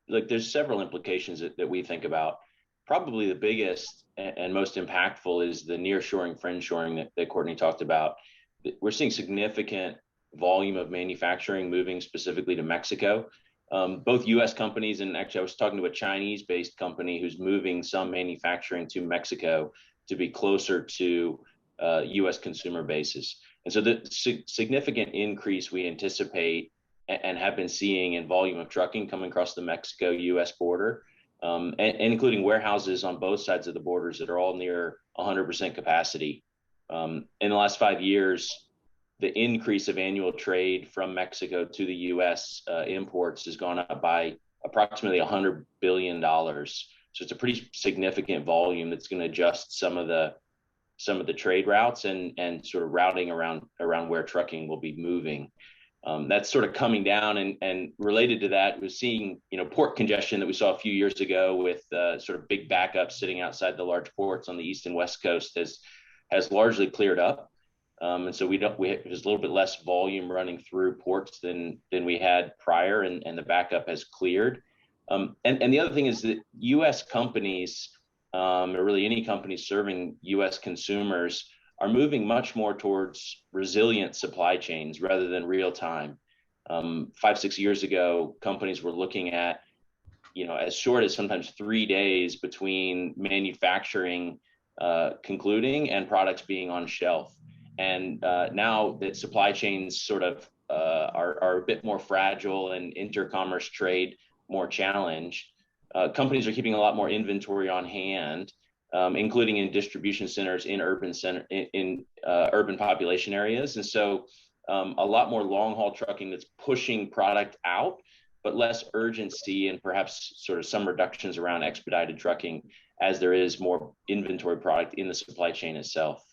like there's several implications that we think about. Probably the biggest and most impactful is the nearshoring, friendshoring that Courtney talked about. We're seeing significant volume of manufacturing moving specifically to Mexico. Both U.S. companies, and actually I was talking to a Chinese-based company who's moving some manufacturing to Mexico to be closer to U.S. consumer bases. And so the significant increase we anticipate and have been seeing in volume of trucking coming across the Mexico-U.S. border, and including warehouses on both sides of the borders that are all near 100% capacity. In the last 5 years, the increase of annual trade from Mexico to the U.S. Imports has gone up by approximately $100 billion. So it's a pretty significant volume that's going to adjust some of the trade routes and sort of routing around where trucking will be moving. That's sort of coming down, and related to that, we're seeing port congestion that we saw a few years ago with sort of big backups sitting outside the large ports on the east and west coast has largely cleared up. And so there's a little bit less volume running through ports than we had prior, and the backup has cleared. And the other thing is that U.S. companies, or really any companies serving U.S. consumers, are moving much more towards resilient supply chains rather than real time. 5-6 years ago, companies were looking at as short as sometimes 3 days between manufacturing concluding and products being on shelf. And now that supply chains sort of are a bit more fragile and intercommerce trade more challenged, companies are keeping a lot more inventory on hand, including in distribution centers in urban population areas. And so a lot more long haul trucking that's pushing product out, but less urgency and perhaps sort of some reductions around expedited trucking as there is more inventory product in the supply chain itself.